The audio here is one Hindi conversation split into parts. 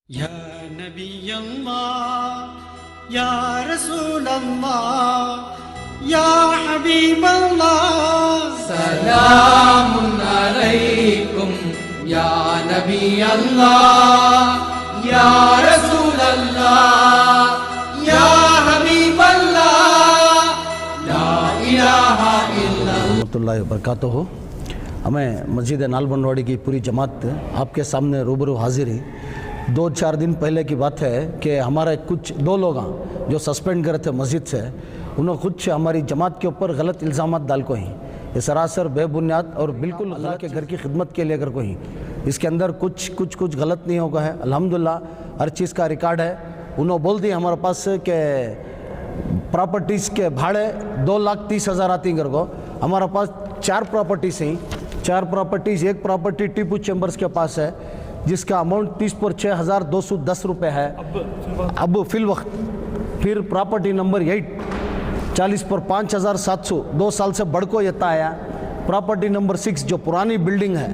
या नबी अल्लाह या रसूल अल्लाह या हबीब अल्लाह सलामुन अलैकुम या नबी अल्लाह या रसूल अल्लाह या हबीब अल्लाह ला इलाहा इल्लल्लाह रहमतुल्लाहि व बरकातुहू। हमें मस्जिद नालबंडवाड़ी की पूरी जमात आपके सामने रूबरू हाजिर है। 2-4 दिन पहले की बात है कि हमारे कुछ 2 लोग जो सस्पेंड करे थे मस्जिद से, उन्होंने कुछ हमारी जमात के ऊपर गलत इल्ज़ामात डाल को ही, ये सरासर बेबुनियाद और बिल्कुल अल्लाह के घर की खिदमत के लिए कर को ही, इसके अंदर कुछ गलत नहीं होगा है। अल्हम्दुलिल्लाह हर चीज़ का रिकॉर्ड है। उन्होंने बोल दी हमारे पास कि प्रॉपर्टीज़ के भाड़े 2,30,000 आती कर को। हमारे पास 4 प्रॉपर्टीज़ हैं, 4 प्रॉपर्टीज़। एक प्रॉपर्टी टीपू चैम्बर्स के पास है जिसका अमाउंट 30 पर 6,210 रुपये है अब फिल वक्त। फिर प्रॉपर्टी नंबर 8 40 पर 5,700 2 साल से बढ़ को येता आया। प्रॉपर्टी नंबर 6 जो पुरानी बिल्डिंग है,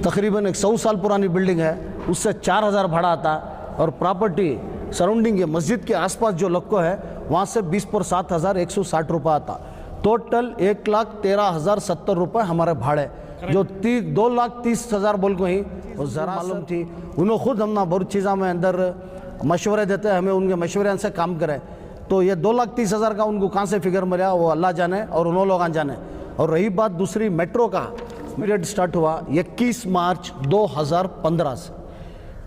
तकरीबन 100 साल पुरानी बिल्डिंग है, उससे 4,000 भाड़ा आता। और प्रॉपर्टी सराउंडिंग के मस्जिद के आसपास जो लोग को है वहाँ से 20 पर 7,160 रुपये आता। टोटल 1,13,070 रुपये हमारे भाड़े, जो 2,30,000 बोल को ही और ज़रा मालूम थी। उन्होंने खुद हमना बहुत चीज़ों में अंदर मशवरे देते हैं, हमें उनके मशवरे से काम करें। तो ये 2,30,000 का उनको कहाँ से फिगर मिला वो अल्लाह जाने और उन्होंने लोग जाने। और रही बात दूसरी, मेट्रो का पीरियड स्टार्ट हुआ 21 मार्च 2015 से।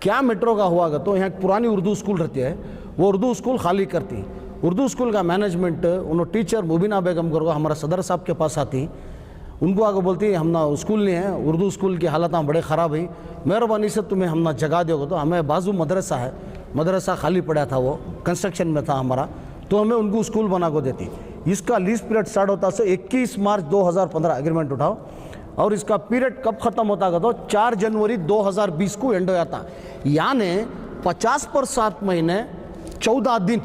क्या मेट्रो का हुआ तो यहाँ पुरानी उर्दू स्कूल रहती है, वो उर्दू स्कूल खाली करती। उर्दू स्कूल का मैनेजमेंट उन्होंने टीचर मुबीना बेगम को हमारा सदर साहब के पास आती, उनको आगे बोलती हम ना स्कूल नहीं है, उर्दू स्कूल की हालत बड़े ख़राब है, मेहरबानी से तुम्हें हम ना जगह दोगे। तो हमें बाजू मदरसा है, मदरसा खाली पड़ा था, वो कंस्ट्रक्शन में था हमारा, तो हमें उनको स्कूल बना को देती। इसका लीज पीरियड स्टार्ट होता से 21 मार्च 2015 एग्रीमेंट उठाओ, और इसका पीरियड कब ख़त्म होता तो 4 जनवरी 2020 को एंड हो जाता। यानी 50 पर 7 महीने 14 दिन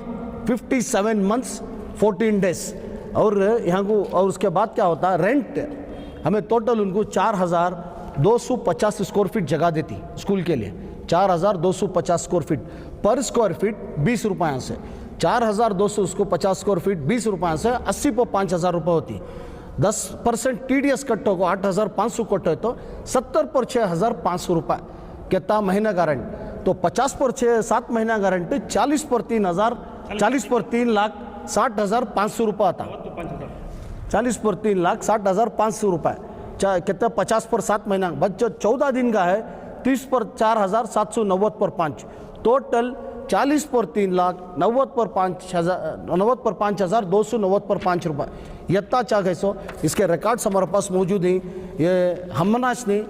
57 मंथ्स 14 डेज। और यहाँ को और उसके बाद क्या होता, रेंट हमें टोटल उनको 4,250 स्क्वायर फीट जगह देती स्कूल के लिए। 4,250 स्क्वायर फीट पर स्क्वायर फीट 20 रुपये से, 4,250 स्क्वायर फीट 20 रुपये से 80 पर 5,000 रुपये होती। 10% TDS कट हो 8,500 कट है तो 70 पर 6,500 रुपये कितना महीने का रेंट। तो 50 पर 7 महीना का रेंट 40 पर 3,60,500 रुपये आता। 40 पर 3,60,500 रुपये कितना 50 पर 7 महीना। बच्चों 14 दिन का है 30 पर 4,790 पर 5, टोटल 40 पर 3,90 पर 5,290 पर 5 रुपये इतना चाहे सो। इसके रिकॉर्ड्स हमारे पास मौजूद हैं। ये हमनाश नहीं,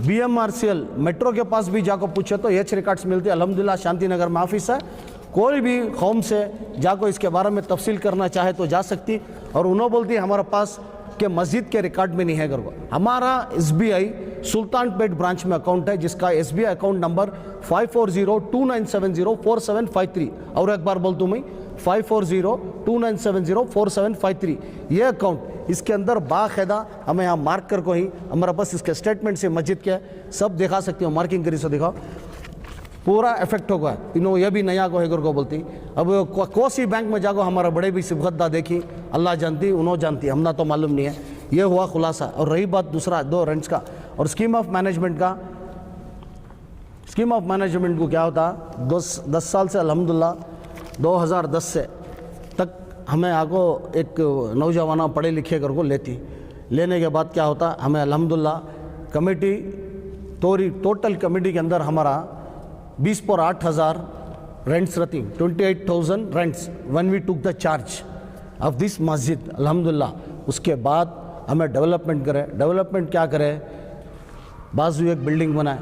BMRCL मेट्रो के पास भी जाकर पूछे तो ये रिकॉर्ड्स मिलती है। अल्हम्दुलिल्लाह शांति नगर में ऑफिस है, कोई भी कौम से जाको इसके बारे में तफसील करना चाहे तो जा सकती। और उन्होंने बोलती हमारे पास के मस्जिद के रिकॉर्ड में नहीं है करको। हमारा SBI सुल्तानपेट ब्रांच में अकाउंट है जिसका SBI अकाउंट नंबर 54029704,753। और एक बार बोल दूँ मैं 54029704,753 ये अकाउंट, इसके अंदर बाकायदा हमें यहाँ मार्क कर को ही हमारे पास इसके स्टेटमेंट से मस्जिद के सब दिखा सकती हूँ, मार्किंग करी से दिखाओ, पूरा इफेक्ट होगा। इन्हों ये भी नया को है को बोलती। अब कोसी बैंक में जाको हमारा बड़े भी सिबगद्दा देखी, अल्लाह जानती उन्होंने जानती, हमना तो मालूम नहीं है। ये हुआ खुलासा। और रही बात दूसरा 2 रेंट्स का और स्कीम ऑफ मैनेजमेंट का। स्कीम ऑफ मैनेजमेंट को क्या होता, 10 साल से अल्हम्दुलिल्लाह 2010 से तक हमें आगो एक नौजवाना पढ़े लिखे कर को लेने के बाद क्या होता, हमें अल्हम्दुलिल्लाह कमेटी टोटल कमेटी के अंदर हमारा 20 पर 8,000 रेंट्स रहती, 28,000 rents when we took the charge of this मस्जिद अल्हम्दुलिल्लाह। उसके बाद हमें डेवलपमेंट करें। डेवलपमेंट क्या करें, बाजू एक बिल्डिंग बनाए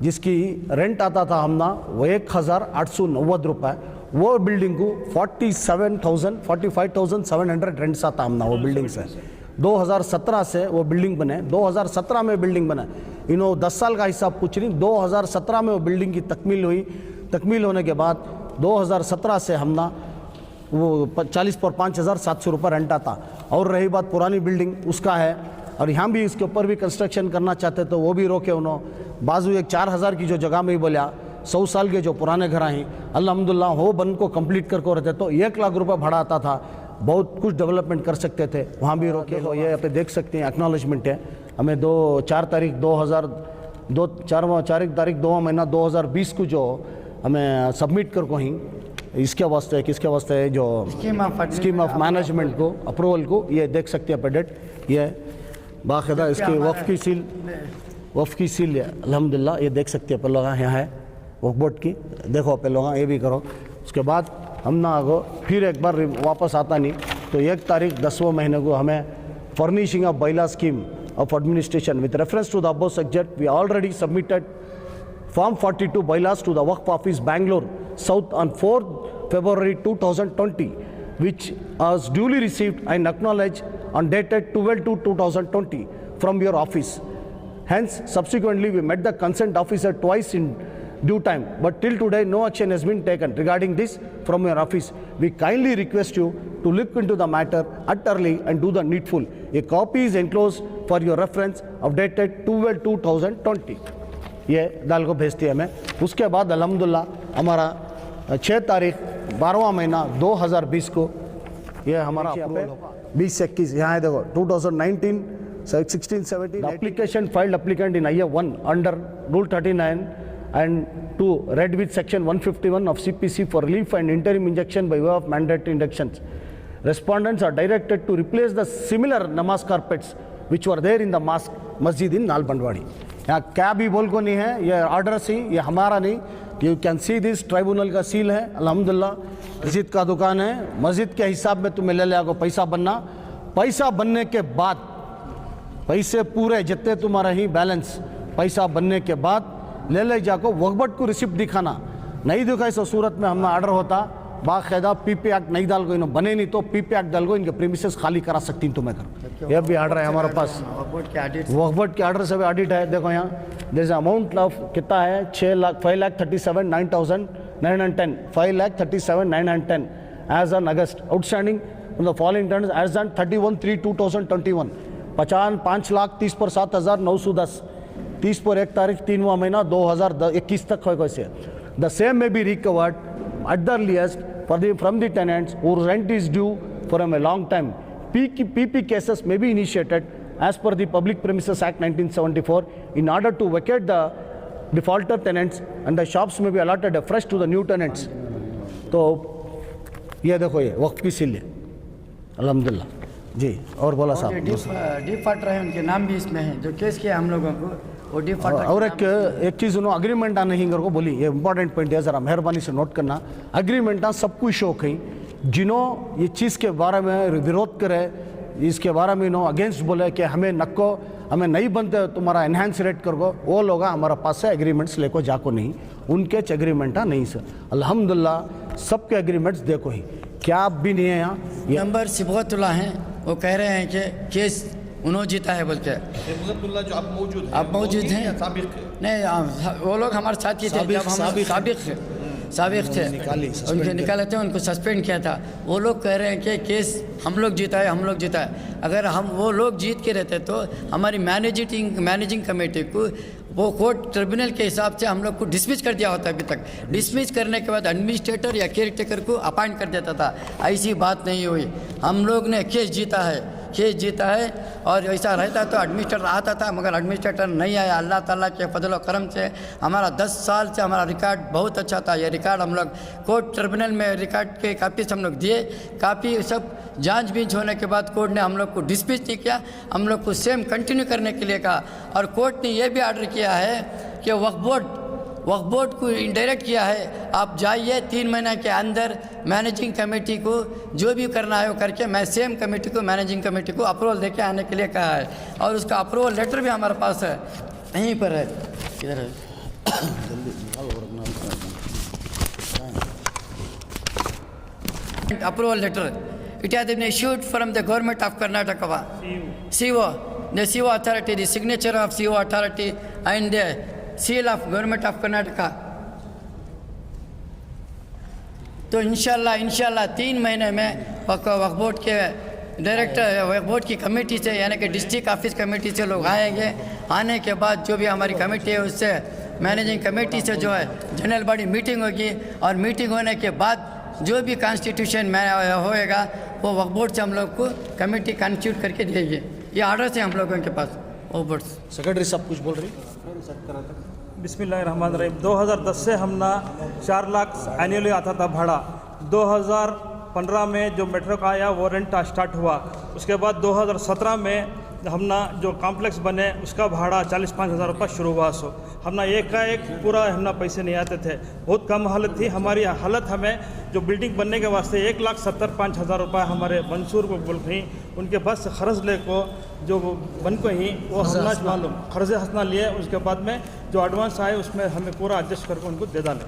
जिसकी रेंट आता था हमना वो 1,890 रुपये। वो बिल्डिंग को 45,700 रेंट्स आता हमना वो बिल्डिंग से। 2017 से वो बिल्डिंग बने, 2017 में बिल्डिंग बने। इन्हों 10 साल का हिसाब कुछ नहीं, 2017 में वो बिल्डिंग की तकमील हुई। तकमील होने के बाद 2017 से हमना वो 40 पर 5,700 रुपये रेंट आता। और रही बात पुरानी बिल्डिंग उसका है, और यहाँ भी इसके ऊपर भी कंस्ट्रक्शन करना चाहते तो वो भी रोके उन्होंने। बाजू एक 4,000 की जो जगह में ही बोलिया 100 साल के जो पुराने घर हैं अल्हम्दुलिल्लाह वो बन को कंप्लीट करके रहते तो 1 लाख रुपए भाड़ा आता था, बहुत कुछ डेवलपमेंट कर सकते थे, वहाँ भी रोके। तो ये आप देख सकते हैं एक्नॉलेजमेंट है। हमें 4 तारीख 2 महीना 2020 को जो हमें सबमिट कर को ही इसके वास्ते किसके वास्ते है जो स्कीम ऑफ मैनेजमेंट को अप्रूवल को, ये देख सकते हैं आप डेट, ये बाकायदा इसकी वफ़ की सील है अल्हम्दुलिल्लाह, ये देख सकते हैं आप लोग यहाँ है वक्फ बोर्ड की, देखो आप लोग ये भी करो। उसके बाद हम ना आगो फिर एक बार वापस आता नहीं तो 1 तारीख 10वें महीने को हमें furnishing of bylaw scheme of administration with reference to the above subject we already submitted Form 42 bylaws to the Waqf Office Bangalore South on 4th February 2020, which was duly received and acknowledged on dated 12/2/2020 from your office. Hence, subsequently, we met the concerned officer twice in due time, but till today no action has been taken regarding this from your office. We kindly request you to look into the matter utterly and do the needful. A copy is enclosed for your reference of dated 12/2/2020. ये दाल को भेजती है हमें। उसके बाद अल्हम्दुलिल्लाह हमारा 6 तारीख 12वां महीना 2020 को ये हमारा 20 से 21 यहाँ है देखो 2019 16 17 application filed applicant in IF1 under rule 39 and 2 read with section 151 of CPC for relief and interim injection by way of mandatory inductions. Respondents are directed to replace the similar namaz carpets which were there in the masjid in नालबंडवाड़ी। यहाँ क्या भी बोल को नहीं है, ये ऑर्डर सी, ये हमारा नहीं। You can see this tribunal का सील है अल्हम्दुलिल्लाह। मस्जिद का दुकान है, मस्जिद के हिसाब में तुम्हें ले लेगा पैसा बनना, पैसा बनने के बाद पैसे पूरे जितने तुम्हारा ही बैलेंस पैसा बनने के बाद ले जाको वक्फ बोर्ड को रिसिप्ट दिखाना। नहीं दिखाई सो सूरत में हमें ऑर्डर होता बाकायदा PP एक्ट नहीं डाल को, इन्होंने बने नहीं तो PP एक्ट डाल को इनके प्रीमिसेस खाली करा सकती हैं तुम्हें कर। यह भी ऑर्डर है हमारे पास, वक्फ बोर्ड के ऑर्डर से भी ऑडिट है। देखो यहाँ जैसे अमाउंट ऑफ कितना है 5,37,910 5,37,910 as on August outstanding the following terms as on 31/3/2021 5,30,000 पर 7,910 30 पर 1 तारीख 3वां महीना 2021 तक है कैसे। द सेम में be recovered at the earliest from the tenants whose rent is due for a long time. PP cases may be initiated as per the Public Premises Act 1974 in order to vacate the defaulter tenants and the shops may be allotted afresh to the new tenants. तो ये देखो ये वक्फ की सील है अल्हम्दुलिल्लाह जी। और बोला साहब डिफॉल्टर है, उनके नाम भी इसमें है जो केस किया हम लोगों को वो डिफॉल्टर। और एक चीज़ उन्होंने अग्रीमेंट नहीं कर को बोली, ये इंपॉर्टेंट पॉइंट है, ज़रा मेहरबानी से नोट करना। अग्रीमेंट सब कुछ शौक है, जिन्हों ये चीज़ के बारे में विरोध करे, इसके बारे में इन्हों अगेंस्ट बोले कि हमें नक्को हमें नहीं बनते तुम्हारा एनहांस रेट कर को, वो लोग हमारा पास से एग्रीमेंट्स लेको जाको नहीं, उनके एग्रीमेंट नहीं सर अल्हम्दुलिल्लाह सबके एग्रीमेंट्स देखो ही क्या भी नहीं है। यहाँ नंबर सिबगतुल्लाह हैं, वो कह रहे हैं कि केस उन्होंने जीता है बोल के। जो आप मौजूद हैं नहीं, वो लोग हमारे साथ ही थे जब हम साबिक थे, उनके निकाले थे, उनको सस्पेंड किया था। वो लोग कह रहे हैं कि केस हम लोग जीता है। अगर हम वो लोग जीत के रहते तो हमारी मैनेजिंग कमेटी को वो कोर्ट ट्रिब्यूनल के हिसाब से हम लोग को डिसमिस कर दिया होता। अभी तक डिसमिस करने के बाद एडमिनिस्ट्रेटर या केयरटेकर को अपॉइंट कर देता था। ऐसी बात नहीं हुई, हम लोग ने केस जीता है और ऐसा रहता तो एडमिनिस्ट्रेटर आता था, मगर एडमिनिस्ट्रेटर नहीं आया। अल्लाह ताला के फजल करम से हमारा 10 साल से हमारा रिकॉर्ड बहुत अच्छा था। ये रिकॉर्ड हम लोग कोर्ट ट्रिब्यूनल में रिकॉर्ड के कापीस हम लोग दिए, कापी सब जांच बींच होने के बाद कोर्ट ने हम लोग को डिसमिस नहीं किया, हम लोग को सेम कंटिन्यू करने के लिए कहा। और कोर्ट ने यह भी ऑर्डर किया है कि वक्फ बोर्ड को इंडायरेक्ट किया है, आप जाइए 3 महीने के अंदर मैनेजिंग कमेटी को जो भी करना है वो करके, मैं सेम कमेटी को मैनेजिंग कमेटी को अप्रूवल देके आने के लिए कहा है। और उसका अप्रूवल लेटर भी हमारे पास है, यहीं पर है, इधर है। Approval letter it has been issued from the government of Karnataka, CO, the CO authority, the signature of CO authority and the seal of government of Karnataka। तो इंशाल्लाह 3 महीने में वक्फ बोर्ड के डायरेक्टर, वक्फ बोर्ड की कमेटी से यानी कि डिस्ट्रिक्ट ऑफिस कमेटी से लोग आएंगे। आने के बाद जो भी हमारी कमेटी है उससे मैनेजिंग कमेटी से जो है जनरल बॉडी मीटिंग होगी और मीटिंग होने के बाद जो भी कॉन्स्टिट्यूशन में होएगा वो वक्फ बोर्ड से हम लोग को कमेटी कॉन्स्टिट्यूट करके देंगे। ये आर्डर है हम लोगों के पास वक्फ बोर्ड से। सेक्रेटरी साहब कुछ बोल रही? बिस्मिल्लाहिर्रहमानिर्रहीम। 2010 से हम ना 4 लाख एनुअली आता था भाड़ा। 2015 में जो मेट्रो का आया वो रेंट स्टार्ट हुआ। उसके बाद 2017 में हम ना जो कॉम्प्लेक्स बने उसका भाड़ा 40-45 हज़ार रुपये शुरू हुआ। सो हम ना एक का एक पूरा हम ना पैसे नहीं आते थे, बहुत कम हालत थी हमारी हालत। हमें जो बिल्डिंग बनने के वास्ते 1,75,000 रुपये हमारे मंसूर को बोल रही उनके बस खर्च ले को जो बन को ही वो हमना मालूम खर्च हंसना लिए। उसके बाद में जो एडवांस आए उसमें हमें पूरा एडजस्ट करके उनको दे डालें।